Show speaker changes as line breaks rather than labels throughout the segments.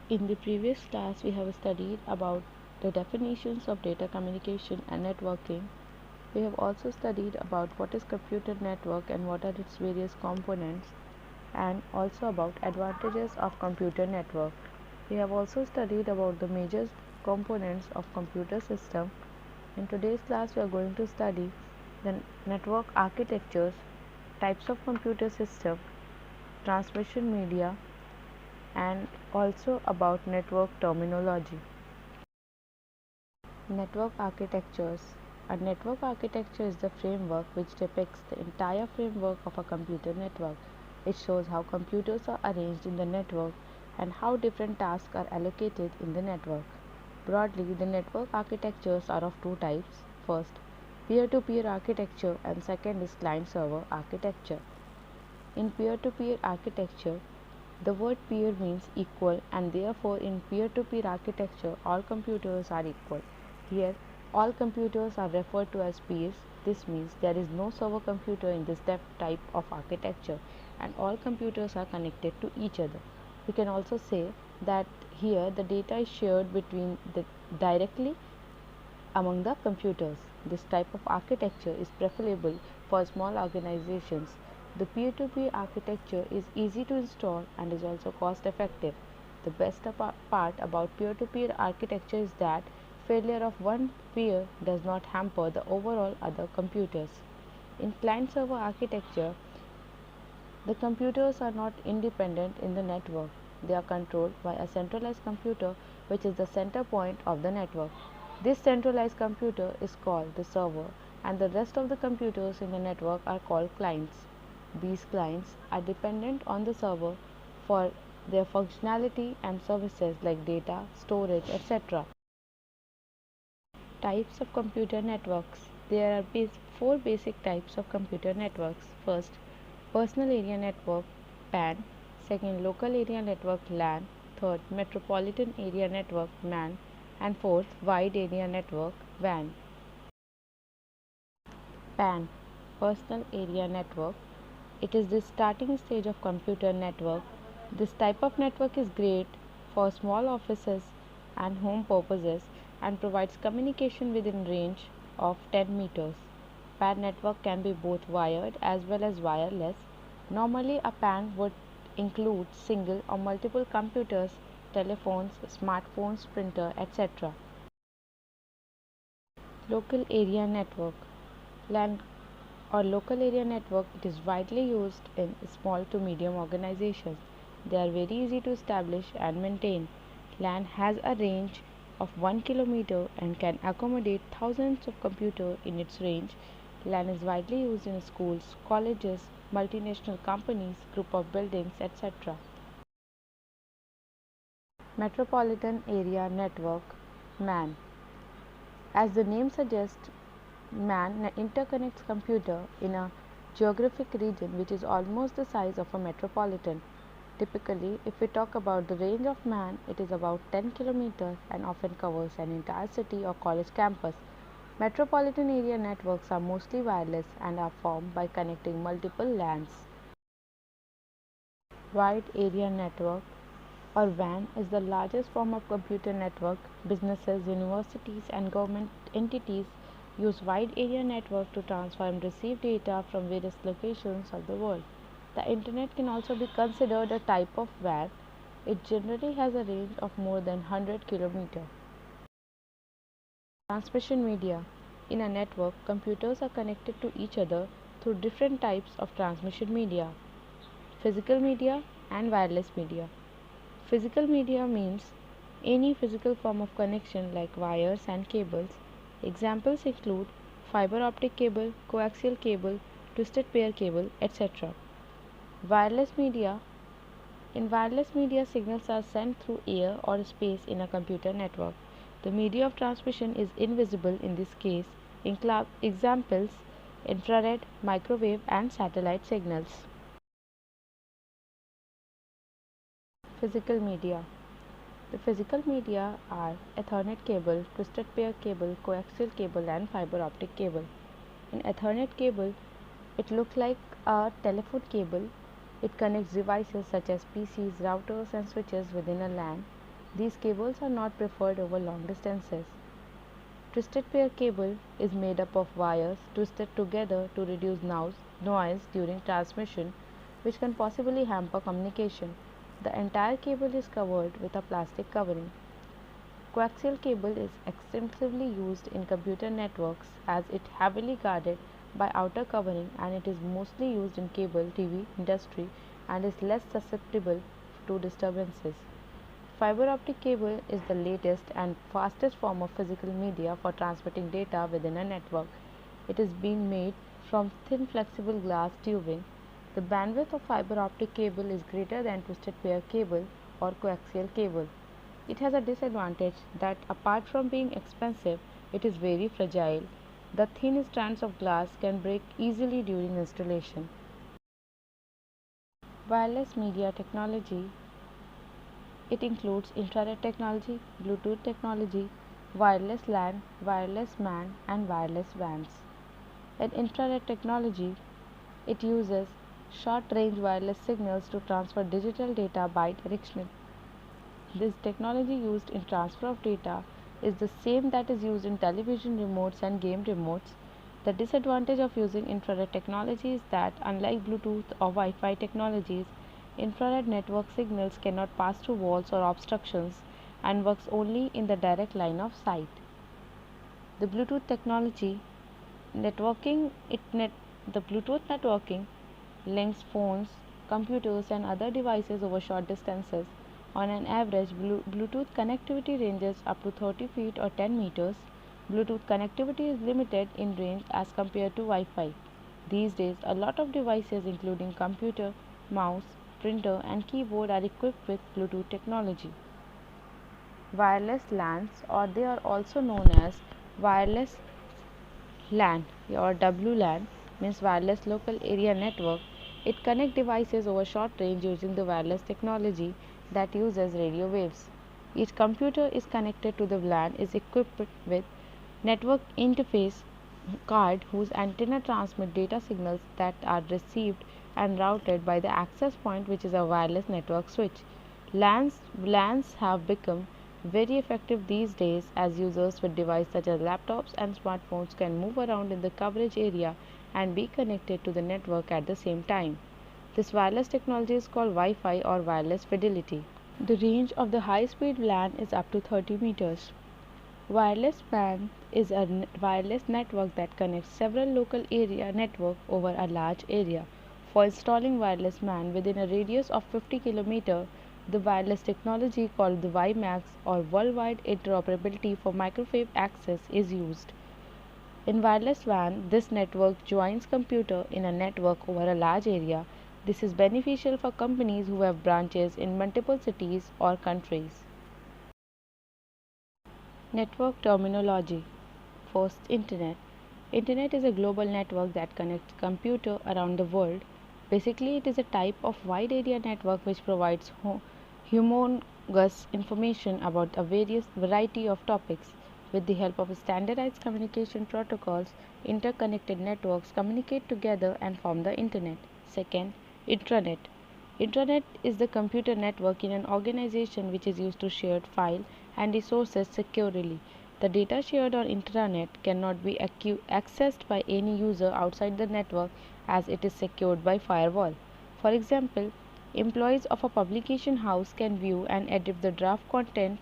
In the previous class, we have studied about the definitions of data communication and networking. We have also studied about what is computer network and what are its various components, and also about advantages of computer network. We have also studied about the major components of computer system. In today's class, we are going to study the network architectures, types of computer system, transmission media, and also about network terminology. Network architectures. A network architecture is the framework which depicts the entire framework of a computer network. It shows how computers are arranged in the network and how different tasks are allocated in the network. Broadly, the network architectures are of two types. First, peer-to-peer architecture, and second is client-server architecture. In peer-to-peer architecture, the word peer means equal, and therefore in peer-to-peer architecture all computers are equal. Here all computers are referred to as peers. This means there is no server computer in this type of architecture, and all computers are connected to each other. We can also say that here the data is shared directly among the computers. This type of architecture is preferable for small organizations. The peer-to-peer architecture is easy to install and is also cost effective. The best part about peer-to-peer architecture is that failure of one peer does not hamper the overall other computers. In client-server architecture, the computers are not independent in the network. They are controlled by a centralized computer, which is the center point of the network. This centralized computer is called the server, and the rest of the computers in the network are called clients. These clients are dependent on the server for their functionality and services like data, storage, etc. Types of computer networks. There are four basic types of computer networks. First, personal area network (PAN). Second, local area network (LAN). Third, metropolitan area network (MAN). And fourth, wide area network (WAN). PAN, personal area network. It is the starting stage of computer network. This type of network is great for small offices and home purposes and provides communication within range of 10 meters. PAN network can be both wired as well as wireless. Normally, a PAN would include single or multiple computers, telephones, smartphones, printer, etc. Local area network (LAN) or local area network. It is widely used in small to medium organizations. They are very easy to establish and maintain. LAN has a range of 1 kilometer and can accommodate thousands of computers in its range. LAN is widely used in schools, colleges, multinational companies, group of buildings, etc. Metropolitan Area Network (MAN). As the name suggests, MAN interconnects computer in a geographic region which is almost the size of a metropolitan. Typically, if we talk about the range of MAN, it is about 10 kilometers and often covers an entire city or college campus. Metropolitan area networks are mostly wireless and are formed by connecting multiple LANs. Wide Area Network or WAN is the largest form of computer network. Businesses, universities, and government entities use wide area network to transfer and receive data from various locations of the world. The internet can also be considered a type of WAN. It generally has a range of more than 100 km. Transmission media. In a network, computers are connected to each other through different types of transmission media: physical media and wireless media. Physical media means any physical form of connection like wires and cables. Examples include fiber optic cable, coaxial cable, twisted pair cable, etc. Wireless media. In wireless media, signals are sent through air or space in a computer network. The media of transmission is invisible in this case. Examples: infrared, microwave, and satellite signals. Physical media. The physical media are Ethernet cable, twisted pair cable, coaxial cable, and fiber optic cable. In Ethernet cable, it looks like a telephone cable. It connects devices such as PCs, routers, and switches within a LAN. These cables are not preferred over long distances. Twisted pair cable is made up of wires twisted together to reduce noise during transmission, which can possibly hamper communication. The entire cable is covered with a plastic covering. Coaxial cable is extensively used in computer networks as it heavily guarded by outer covering, and it is mostly used in cable TV industry and is less susceptible to disturbances. Fiber optic cable is the latest and fastest form of physical media for transmitting data within a network. It is being made from thin flexible glass tubing. The bandwidth of fiber optic cable is greater than twisted pair cable or coaxial cable. It has a disadvantage that apart from being expensive, it is very fragile. The thin strands of glass can break easily during installation. Wireless media technology. It includes infrared technology, Bluetooth technology, wireless LAN, wireless MAN, and wireless WANs. In infrared technology, it uses short-range wireless signals to transfer digital data bidirectionally. This technology used in transfer of data is the same that is used in television remotes and game remotes. The disadvantage of using infrared technology is that, unlike Bluetooth or Wi-Fi technologies, infrared network signals cannot pass through walls or obstructions and works only in the direct line of sight. The Bluetooth technology networking it net the Bluetooth networking links phones, computers, and other devices over short distances. On an average, Bluetooth connectivity ranges up to 30 feet or 10 meters. Bluetooth connectivity is limited in range as compared to Wi-Fi. These days, a lot of devices including computer, mouse, printer, and keyboard are equipped with Bluetooth technology. Wireless LANs, or they are also known as wireless LAN or WLAN, means wireless local area network. It connects devices over short range using the wireless technology that uses radio waves. Each computer is connected to the LAN is equipped with network interface card whose antenna transmit data signals that are received and routed by the access point, which is a wireless network switch. LANs have become very effective these days as users with devices such as laptops and smartphones can move around in the coverage area and be connected to the network at the same time. This wireless technology is called Wi-Fi or wireless fidelity. The range of the high-speed LAN is up to 30 meters. Wireless WAN is a wireless network that connects several local area networks over a large area. For installing wireless WAN within a radius of 50 km, the wireless technology called the WiMAX or Worldwide Interoperability for Microwave Access is used. In wireless WAN, this network joins computer in a network over a large area. This is beneficial for companies who have branches in multiple cities or countries. Network terminology. First, Internet. Internet is a global network that connects computers around the world. Basically, it is a type of wide area network which provides humongous information about a variety of topics. With the help of standardized communication protocols, interconnected networks communicate together and form the Internet. Second, Intranet. Intranet is the computer network in an organization which is used to share file and resources securely. The data shared on intranet cannot be accessed by any user outside the network as it is secured by firewall. For example, employees of a publication house can view and edit the draft content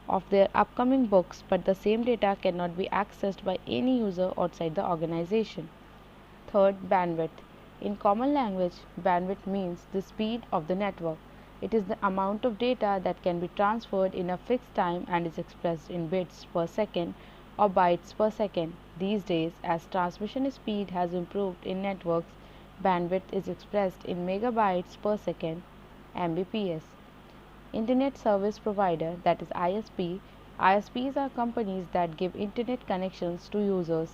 of their upcoming books, but the same data cannot be accessed by any user outside the organization. Third, bandwidth. In common language, bandwidth means the speed of the network. It is the amount of data that can be transferred in a fixed time and is expressed in bits per second or bytes per second. These days, as transmission speed has improved in networks, bandwidth is expressed in megabytes per second (Mbps). Internet Service Provider, that is ISP. ISPs are companies that give internet connections to users.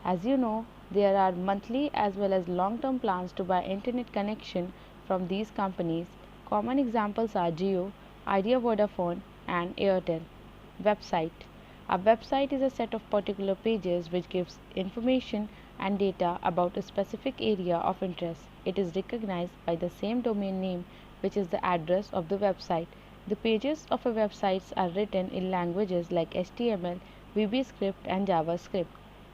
As you know, there are monthly as well as long-term plans to buy internet connection from these companies. Common examples are Jio, Idea Vodafone, and Airtel. Website. A website is a set of particular pages which gives information and data about a specific area of interest. It is recognized by the same domain name, which is the address of the website. The pages of a website are written in languages like HTML, VBScript, and JavaScript.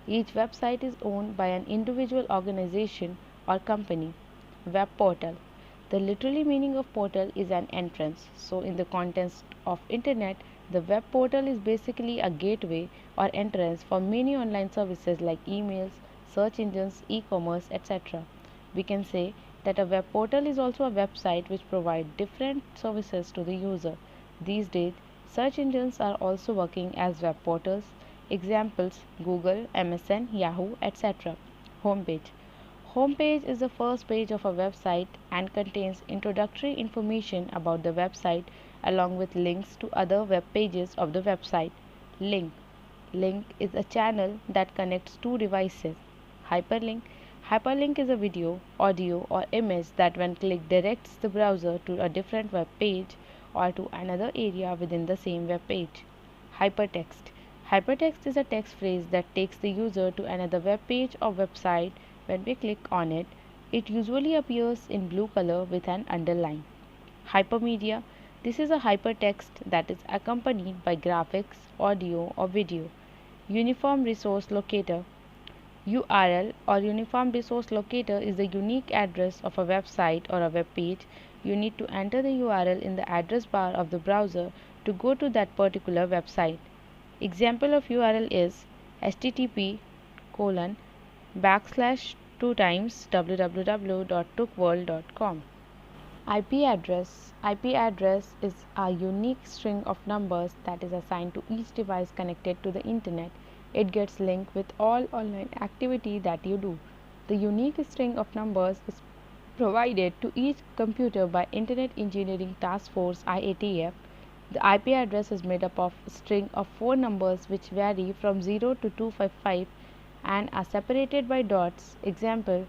Each website is owned by an individual organization or company. Web portal. The literally meaning of portal is an entrance. So in the context of internet, the web portal is basically a gateway or entrance for many online services like emails, search engines, e-commerce, etc. We can say that a web portal is also a website which provides different services to the user. These days, search engines are also working as web portals. Examples: Google, MSN, Yahoo, etc. Homepage. Homepage is the first page of a website and contains introductory information about the website along with links to other web pages of the website. Link. Link is a channel that connects two devices. Hyperlink. Hyperlink is a video, audio, or image that, when clicked, directs the browser to a different web page or to another area within the same web page. Hypertext. Hypertext is a text phrase that takes the user to another web page or website. When we click on it, it usually appears in blue color with an underline. Hypermedia. This is a hypertext that is accompanied by graphics, audio, or video. Uniform Resource Locator. URL or Uniform Resource Locator is the unique address of a website or a web page. You need to enter the URL in the address bar of the browser to go to that particular website. Example of URL is http colon backslash 2 times www.tookworld.com. IP address. IP address is a unique string of numbers that is assigned to each device connected to the internet. It gets linked with all online activity that you do. The unique string of numbers is provided to each computer by Internet Engineering Task Force IATF. The IP address is made up of a string of 4 numbers which vary from 0 to 255 and are separated by dots. Example: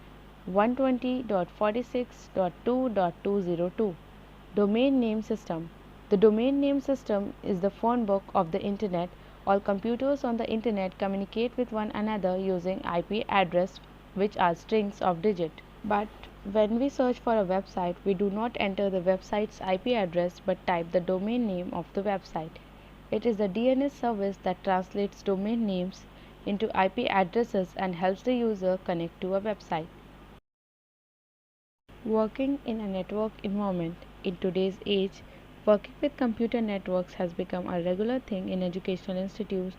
120.46.2.202. Domain name system. The domain name system is the phone book of the internet. All computers on the internet communicate with one another using IP address, which are strings of digits. But when we search for a website, we do not enter the website's IP address but type the domain name of the website. It is the DNS service that translates domain names into IP addresses and helps the user connect to a website. Working in a network environment. In today's age, working with computer networks has become a regular thing in educational institutes,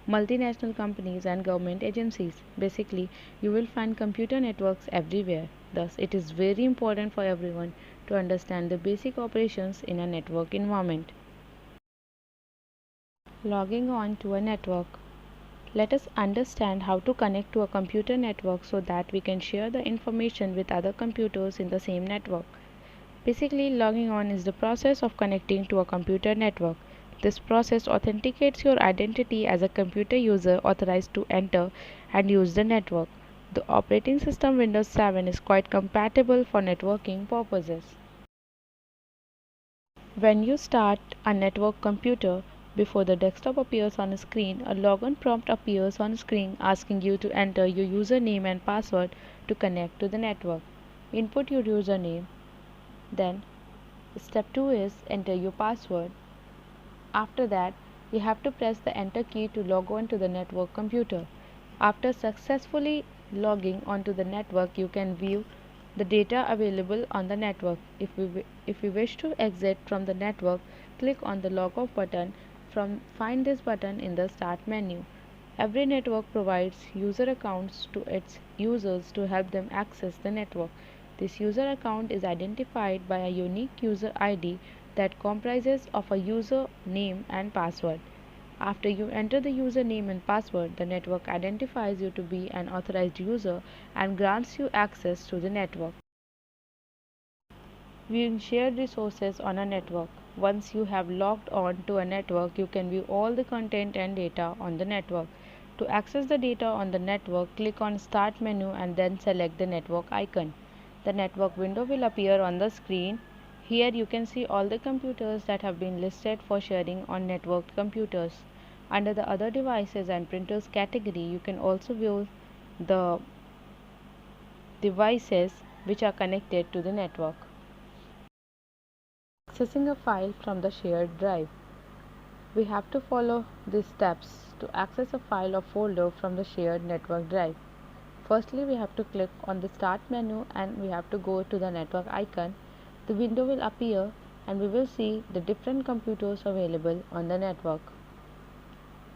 multinational companies, and government agencies. Basically, you will find computer networks everywhere. Thus, it is very important for everyone to understand the basic operations in a network environment. Logging on to a network. Let us understand how to connect to a computer network so that we can share the information with other computers in the same network. Basically, logging on is the process of connecting to a computer network. This process authenticates your identity as a computer user authorized to enter and use the network. The operating system Windows 7 is quite compatible for networking purposes. When you start a network computer, before the desktop appears on a screen, a login prompt appears on screen asking you to enter your username and password to connect to the network. Input your username. Then step 2 is enter your password. After that, you have to press the enter key to log on to the network computer. After successfully logging onto the network, you can view the data available on the network. If you wish to exit from the network, click on the log off button. Find this button in the start menu. Every network provides user accounts to its users to help them access the network. This user account is identified by a unique user ID that comprises of a user name and password. After you enter the username and password, the network identifies you to be an authorized user and grants you access to the network. Viewing shared resources on a network. Once you have logged on to a network, you can view all the content and data on the network. To access the data on the network, click on Start menu and then select the network icon. The network window will appear on the screen. Here you can see all the computers that have been listed for sharing on networked computers. Under the other devices and printers category, you can also view the devices which are connected to the network. Accessing a file from the shared drive. We have to follow these steps to access a file or folder from the shared network drive. Firstly, we have to click on the Start menu and we have to go to the network icon. The window will appear and we will see the different computers available on the network.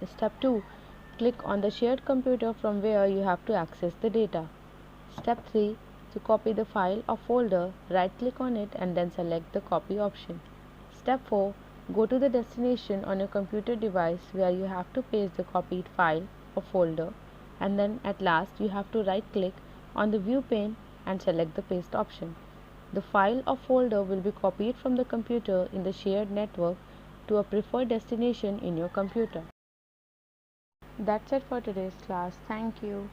Step 2. Click on the shared computer from where you have to access the data. Step 3. To copy the file or folder, right click on it and then select the copy option. Step 4. Go to the destination on your computer device where you have to paste the copied file or folder, and then at last you have to right click on the view pane and select the paste option. The file or folder will be copied from the computer in the shared network to a preferred destination in your computer. That's it for today's class. Thank you.